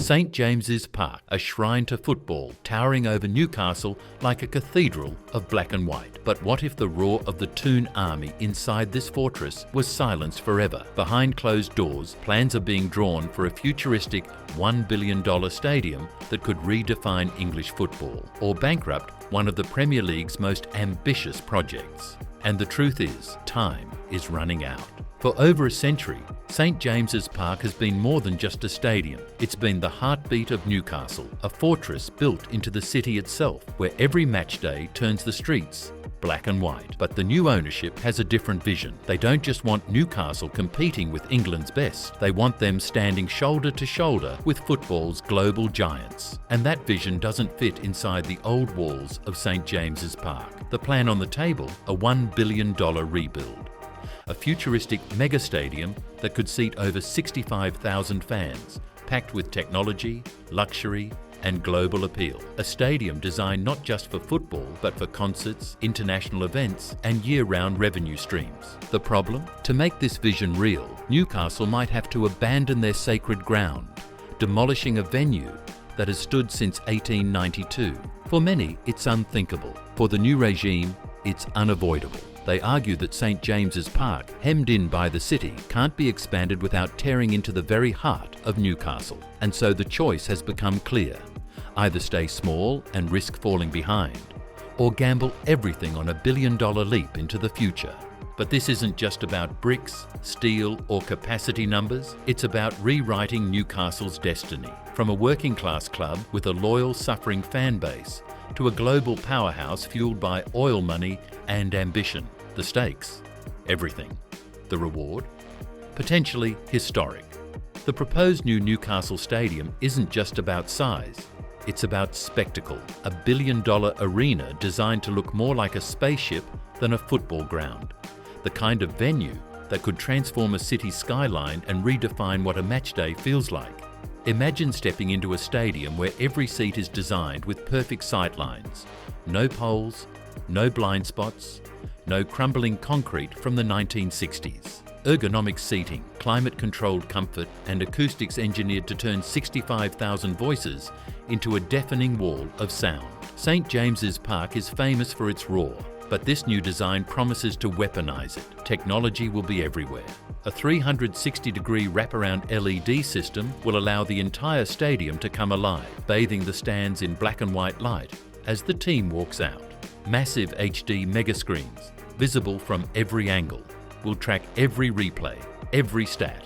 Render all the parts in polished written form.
St James's Park, a shrine to football, towering over Newcastle like a cathedral of black and white. But what if the roar of the Toon Army inside this fortress was silenced forever? Behind closed doors, plans are being drawn for a futuristic $1 billion stadium that could redefine English football, or bankrupt one of the Premier League's most ambitious projects. And the truth is, time is running out. For over a century, St James's Park has been more than just a stadium. It's been the heartbeat of Newcastle, a fortress built into the city itself, where every match day turns the streets black and white. But the new ownership has a different vision. They don't just want Newcastle competing with England's best. They want them standing shoulder to shoulder with football's global giants. And that vision doesn't fit inside the old walls of St James's Park. The plan on the table, a $1 billion rebuild. A futuristic mega stadium that could seat over 65,000 fans, packed with technology, luxury, and global appeal. A stadium designed not just for football, but for concerts, international events, and year-round revenue streams. The problem? To make this vision real, Newcastle might have to abandon their sacred ground, demolishing a venue that has stood since 1892. For many, it's unthinkable. For the new regime, it's unavoidable. They argue that St James's Park, hemmed in by the city, can't be expanded without tearing into the very heart of Newcastle. And so the choice has become clear. Either stay small and risk falling behind, or gamble everything on a $1 billion leap into the future. But this isn't just about bricks, steel, or capacity numbers. It's about rewriting Newcastle's destiny. From a working-class club with a loyal, suffering fan base to a global powerhouse fueled by oil money and ambition. The stakes? Everything. The reward? Potentially historic. The proposed new Newcastle Stadium isn't just about size. It's about spectacle. A $1 billion arena designed to look more like a spaceship than a football ground. The kind of venue that could transform a city's skyline and redefine what a match day feels like. Imagine stepping into a stadium where every seat is designed with perfect sightlines. No poles, no blind spots, no crumbling concrete from the 1960s. Ergonomic seating, climate-controlled comfort, and acoustics engineered to turn 65,000 voices into a deafening wall of sound. St James's Park is famous for its roar, but this new design promises to weaponize it. Technology will be everywhere. A 360-degree wraparound LED system will allow the entire stadium to come alive, bathing the stands in black and white light as the team walks out. Massive HD megascreens, visible from every angle, will track every replay, every stat,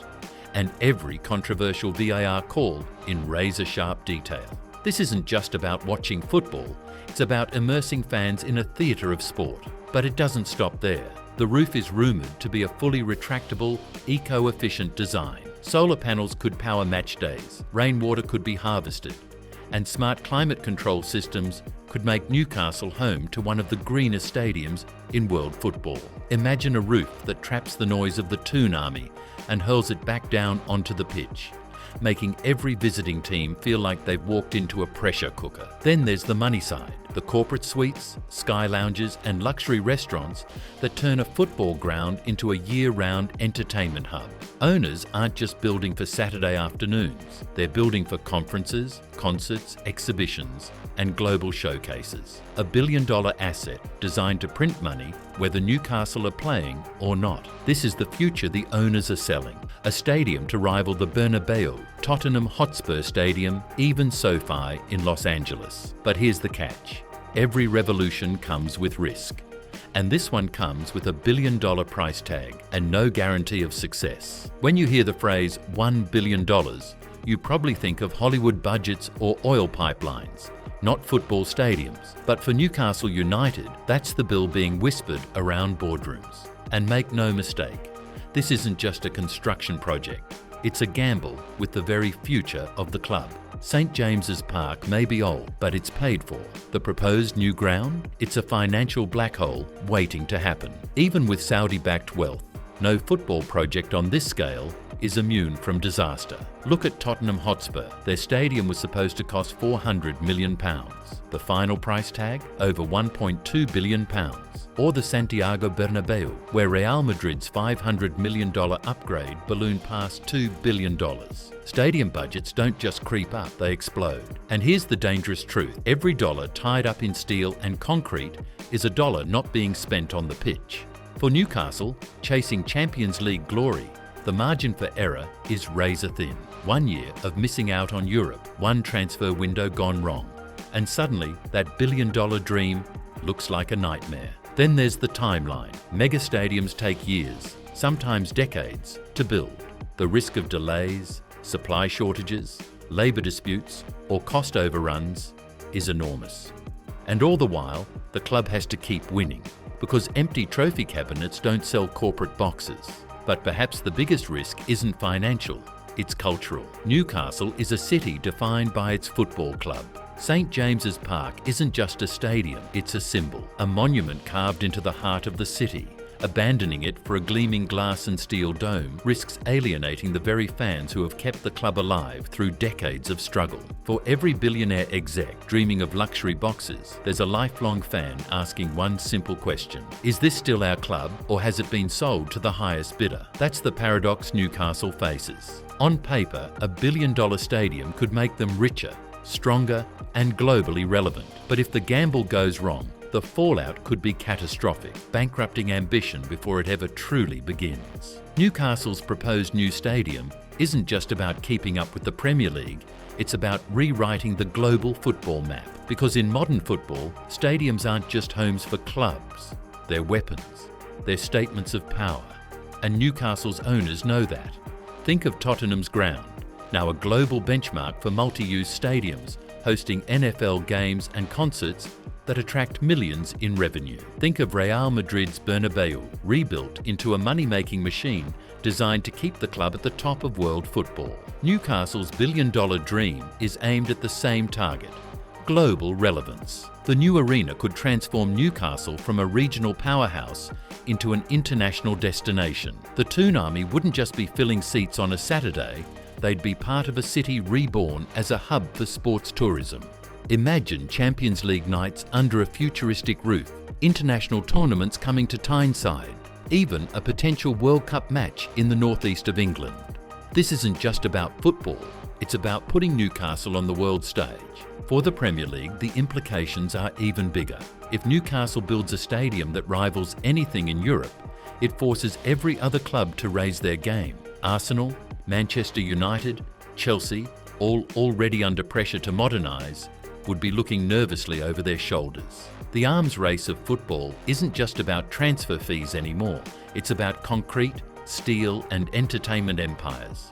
and every controversial VAR call in razor-sharp detail. This isn't just about watching football, it's about immersing fans in a theatre of sport. But it doesn't stop there. The roof is rumoured to be a fully retractable, eco-efficient design. Solar panels could power match days, rainwater could be harvested, and smart climate control systems could make Newcastle home to one of the greenest stadiums in world football. Imagine a roof that traps the noise of the Toon Army and hurls it back down onto the pitch, making every visiting team feel like they've walked into a pressure cooker. Then there's the money side, the corporate suites, sky lounges, and luxury restaurants that turn a football ground into a year-round entertainment hub. Owners aren't just building for Saturday afternoons, they're building for conferences, concerts, exhibitions, and global showcases. A $1 billion asset designed to print money whether Newcastle are playing or not. This is the future the owners are selling. A stadium to rival the Bernabeu, Tottenham Hotspur Stadium, even SoFi in Los Angeles. But here's the catch. Every revolution comes with risk. And this one comes with a $1 billion price tag and no guarantee of success. When you hear the phrase $1 billion, you probably think of Hollywood budgets or oil pipelines, not football stadiums. But for Newcastle United, that's the bill being whispered around boardrooms. And make no mistake, this isn't just a construction project. It's a gamble with the very future of the club. St James's Park may be old, but it's paid for. The proposed new ground? It's a financial black hole waiting to happen. Even with Saudi-backed wealth, No football project on this scale is immune from disaster. Look at Tottenham Hotspur. Their stadium was supposed to cost £400 million. The final price tag? Over £1.2 billion. Or the Santiago Bernabeu, where Real Madrid's $500 million upgrade ballooned past $2 billion. Stadium budgets don't just creep up, they explode. And here's the dangerous truth. Every dollar tied up in steel and concrete is a dollar not being spent on the pitch. For Newcastle, chasing Champions League glory, the margin for error is razor thin. 1 year of missing out on Europe, one transfer window gone wrong, and suddenly that billion-dollar dream looks like a nightmare. Then there's the timeline. Mega stadiums take years, sometimes decades, to build. The risk of delays, supply shortages, labour disputes, or cost overruns is enormous. And all the while, the club has to keep winning, because empty trophy cabinets don't sell corporate boxes. But perhaps the biggest risk isn't financial, it's cultural. Newcastle is a city defined by its football club. St James's Park isn't just a stadium, it's a symbol, a monument carved into the heart of the city. Abandoning it for a gleaming glass and steel dome risks alienating the very fans who have kept the club alive through decades of struggle. For every billionaire exec dreaming of luxury boxes, there's a lifelong fan asking one simple question. Is this still our club, or has it been sold to the highest bidder? That's the paradox Newcastle faces. On paper, a billion-dollar stadium could make them richer, stronger, and globally relevant. But if the gamble goes wrong, the fallout could be catastrophic, bankrupting ambition before it ever truly begins. Newcastle's proposed new stadium isn't just about keeping up with the Premier League, it's about rewriting the global football map. Because in modern football, stadiums aren't just homes for clubs, they're weapons, they're statements of power. And Newcastle's owners know that. Think of Tottenham's ground, now a global benchmark for multi-use stadiums, hosting NFL games and concerts that attract millions in revenue. Think of Real Madrid's Bernabeu, rebuilt into a money-making machine designed to keep the club at the top of world football. Newcastle's billion-dollar dream is aimed at the same target: global relevance. The new arena could transform Newcastle from a regional powerhouse into an international destination. The Toon Army wouldn't just be filling seats on a Saturday, they'd be part of a city reborn as a hub for sports tourism. Imagine Champions League nights under a futuristic roof, international tournaments coming to Tyneside, even a potential World Cup match in the northeast of England. This isn't just about football, it's about putting Newcastle on the world stage. For the Premier League, the implications are even bigger. If Newcastle builds a stadium that rivals anything in Europe, it forces every other club to raise their game. Arsenal, Manchester United, Chelsea, all already under pressure to modernise, would be looking nervously over their shoulders. The arms race of football isn't just about transfer fees anymore, it's about concrete, steel and entertainment empires.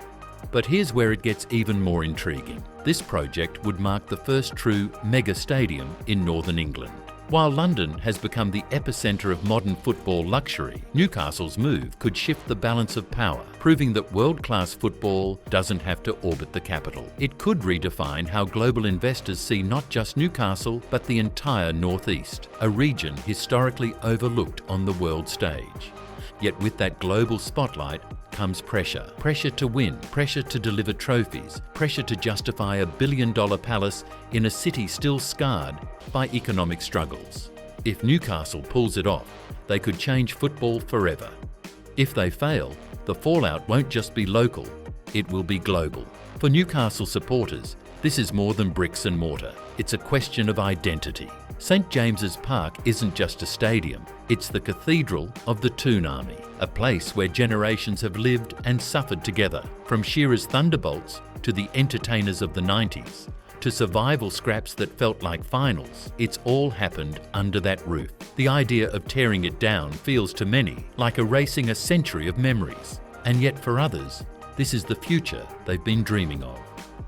But here's where it gets even more intriguing. This project would mark the first true mega stadium in northern England. While London has become the epicentre of modern football luxury, Newcastle's move could shift the balance of power, proving that world-class football doesn't have to orbit the capital. It could redefine how global investors see not just Newcastle, but the entire Northeast, a region historically overlooked on the world stage. Yet with that global spotlight comes pressure. Pressure to win, pressure to deliver trophies, pressure to justify a billion-dollar palace in a city still scarred by economic struggles. If Newcastle pulls it off, they could change football forever. If they fail, the fallout won't just be local, it will be global. For Newcastle supporters, this is more than bricks and mortar. It's a question of identity. St James's Park isn't just a stadium, it's the cathedral of the Toon Army, a place where generations have lived and suffered together. From Shearer's Thunderbolts to the entertainers of the 90s, to survival scraps that felt like finals, it's all happened under that roof. The idea of tearing it down feels to many like erasing a century of memories. And yet for others, this is the future they've been dreaming of.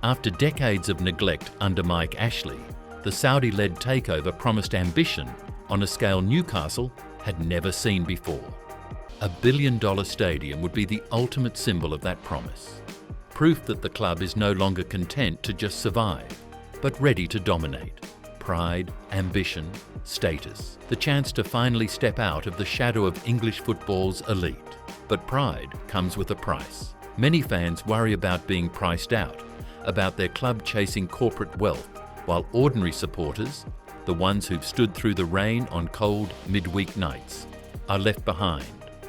After decades of neglect under Mike Ashley, the Saudi-led takeover promised ambition on a scale Newcastle had never seen before. A billion-dollar stadium would be the ultimate symbol of that promise. Proof that the club is no longer content to just survive, but ready to dominate. Pride, ambition, status. The chance to finally step out of the shadow of English football's elite. But pride comes with a price. Many fans worry about being priced out, about their club chasing corporate wealth, while ordinary supporters, the ones who've stood through the rain on cold midweek nights, are left behind.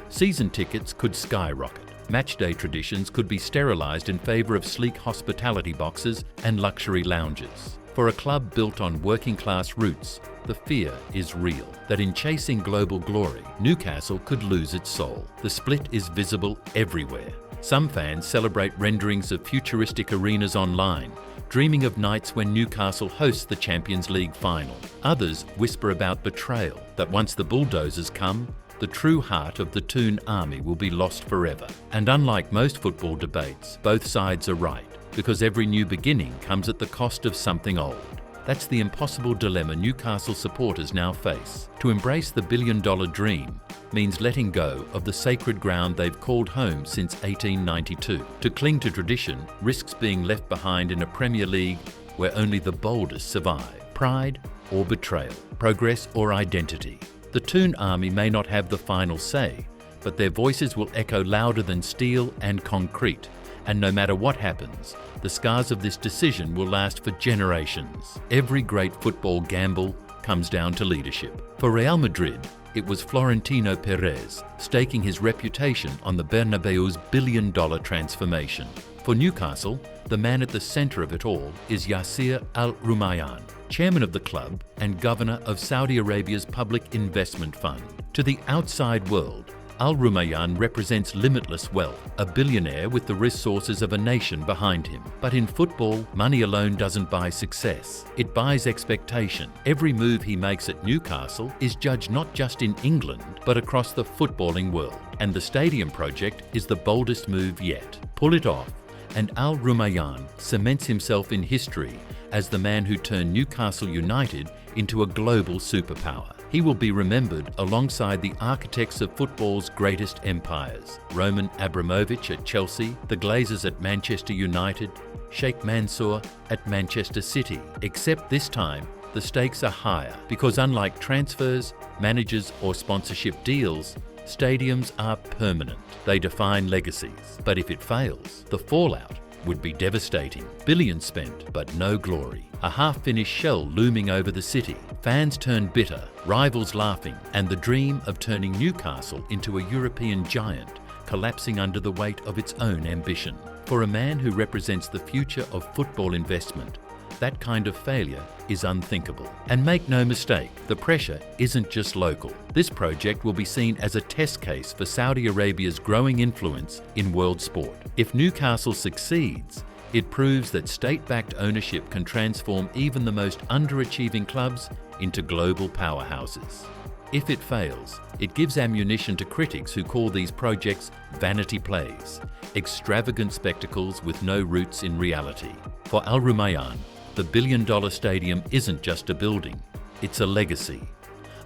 Season tickets could skyrocket. Matchday traditions could be sterilised in favour of sleek hospitality boxes and luxury lounges. For a club built on working-class roots, the fear is real that in chasing global glory, Newcastle could lose its soul. The split is visible everywhere. Some fans celebrate renderings of futuristic arenas online, dreaming of nights when Newcastle hosts the Champions League final. Others whisper about betrayal, that once the bulldozers come, the true heart of the Toon Army will be lost forever. And unlike most football debates, both sides are right, because every new beginning comes at the cost of something old. That's the impossible dilemma Newcastle supporters now face. To embrace the billion-dollar dream means letting go of the sacred ground they've called home since 1892. To cling to tradition risks being left behind in a Premier League where only the boldest survive. Pride or betrayal, progress or identity. The Toon Army may not have the final say, but their voices will echo louder than steel and concrete. And no matter what happens, the scars of this decision will last for generations. Every great football gamble comes down to leadership. For Real Madrid, it was Florentino Perez staking his reputation on the Bernabeu's billion-dollar transformation. For Newcastle, the man at the centre of it all is Yasser Al-Rumayyan, chairman of the club and governor of Saudi Arabia's Public Investment Fund. To the outside world, Al-Rumayyan represents limitless wealth, a billionaire with the resources of a nation behind him. But in football, money alone doesn't buy success. It buys expectation. Every move he makes at Newcastle is judged not just in England, but across the footballing world. And the stadium project is the boldest move yet. Pull it off, and Al-Rumayyan cements himself in history as the man who turned Newcastle United into a global superpower. He will be remembered alongside the architects of football's greatest empires, Roman Abramovich at Chelsea, the Glazers at Manchester United, Sheikh Mansour at Manchester City. Except this time, the stakes are higher because unlike transfers, managers or sponsorship deals, stadiums are permanent. They define legacies. But if it fails, the fallout would be devastating. Billions spent, but no glory. A half-finished shell looming over the city. Fans turn bitter, rivals laughing, and the dream of turning Newcastle into a European giant collapsing under the weight of its own ambition. For a man who represents the future of football investment, that kind of failure is unthinkable. And make no mistake, the pressure isn't just local. This project will be seen as a test case for Saudi Arabia's growing influence in world sport. If Newcastle succeeds, it proves that state-backed ownership can transform even the most underachieving clubs into global powerhouses. If it fails, it gives ammunition to critics who call these projects vanity plays, extravagant spectacles with no roots in reality. For Al-Rumayyan, the billion-dollar stadium isn't just a building, it's a legacy,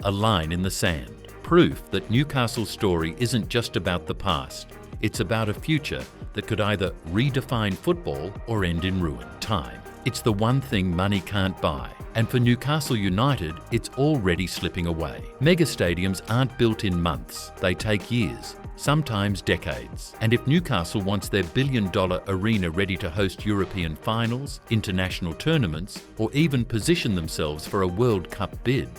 a line in the sand, proof that Newcastle's story isn't just about the past, it's about a future that could either redefine football or end in ruin. Time. It's the one thing money can't buy. And for Newcastle United, it's already slipping away. Mega stadiums aren't built in months. They take years, sometimes decades. And if Newcastle wants their billion-dollar arena ready to host European finals, international tournaments, or even position themselves for a World Cup bid,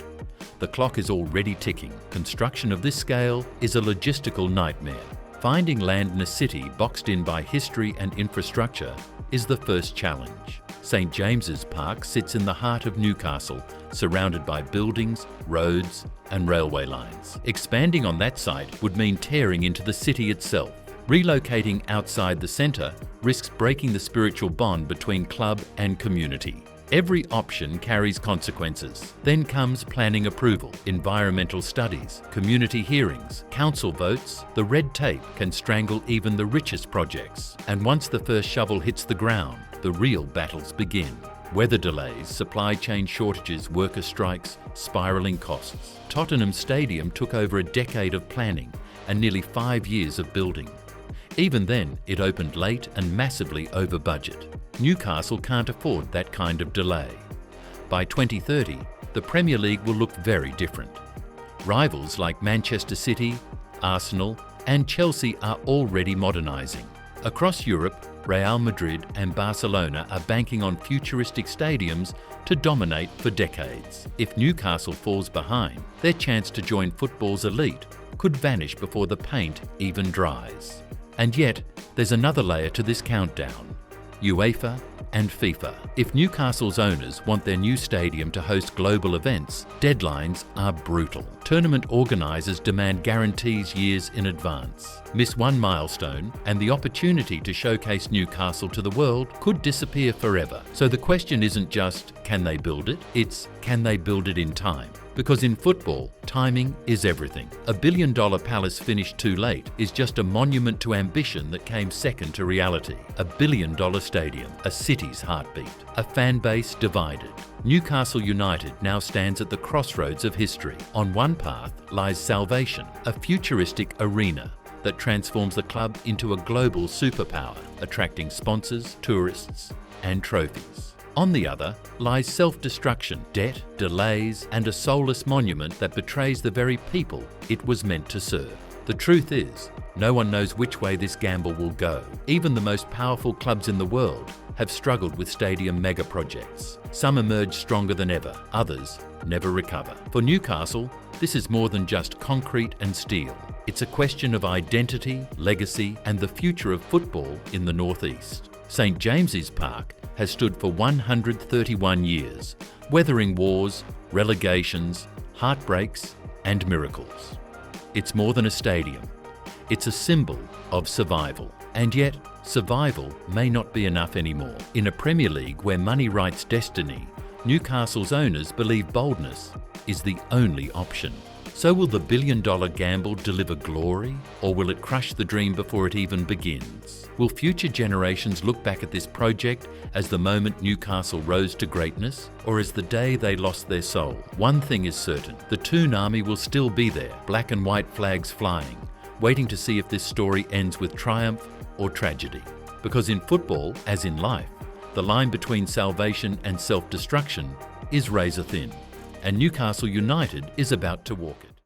the clock is already ticking. Construction of this scale is a logistical nightmare. Finding land in a city boxed in by history and infrastructure is the first challenge. St James's Park sits in the heart of Newcastle, surrounded by buildings, roads and railway lines. Expanding on that site would mean tearing into the city itself. Relocating outside the centre risks breaking the spiritual bond between club and community. Every option carries consequences. Then comes planning approval, environmental studies, community hearings, council votes. The red tape can strangle even the richest projects. And once the first shovel hits the ground, the real battles begin. Weather delays, supply chain shortages, worker strikes, spiralling costs. Tottenham Stadium took over a decade of planning and nearly 5 years of building. Even then, it opened late and massively over budget. Newcastle can't afford that kind of delay. By 2030, the Premier League will look very different. Rivals like Manchester City, Arsenal, and Chelsea are already modernising. Across Europe, Real Madrid and Barcelona are banking on futuristic stadiums to dominate for decades. If Newcastle falls behind, their chance to join football's elite could vanish before the paint even dries. And yet, there's another layer to this countdown: UEFA and FIFA. If Newcastle's owners want their new stadium to host global events, deadlines are brutal. Tournament organisers demand guarantees years in advance. Miss one milestone and the opportunity to showcase Newcastle to the world could disappear forever. So the question isn't just, can they build it? It's, can they build it in time? Because in football, timing is everything. A $1 billion palace finished too late is just a monument to ambition that came second to reality. A $1 billion stadium, a city's heartbeat, a fan base divided. Newcastle United now stands at the crossroads of history. On one path lies salvation, a futuristic arena that transforms the club into a global superpower, attracting sponsors, tourists, and trophies. On the other lies self-destruction, debt, delays, and a soulless monument that betrays the very people it was meant to serve. The truth is, no one knows which way this gamble will go. Even the most powerful clubs in the world have struggled with stadium mega projects. Some emerge stronger than ever, others never recover. For Newcastle, this is more than just concrete and steel. It's a question of identity, legacy, and the future of football in the Northeast. St James's Park has stood for 131 years, weathering wars, relegations, heartbreaks, and miracles. It's more than a stadium. It's a symbol of survival. And yet, survival may not be enough anymore. In a Premier League where money writes destiny, Newcastle's owners believe boldness is the only option. So will the $1 billion gamble deliver glory, or will it crush the dream before it even begins? Will future generations look back at this project as the moment Newcastle rose to greatness, or as the day they lost their soul? One thing is certain: the Toon Army will still be there, black and white flags flying, waiting to see if this story ends with triumph or tragedy. Because in football, as in life, the line between salvation and self-destruction is razor thin, and Newcastle United is about to walk it.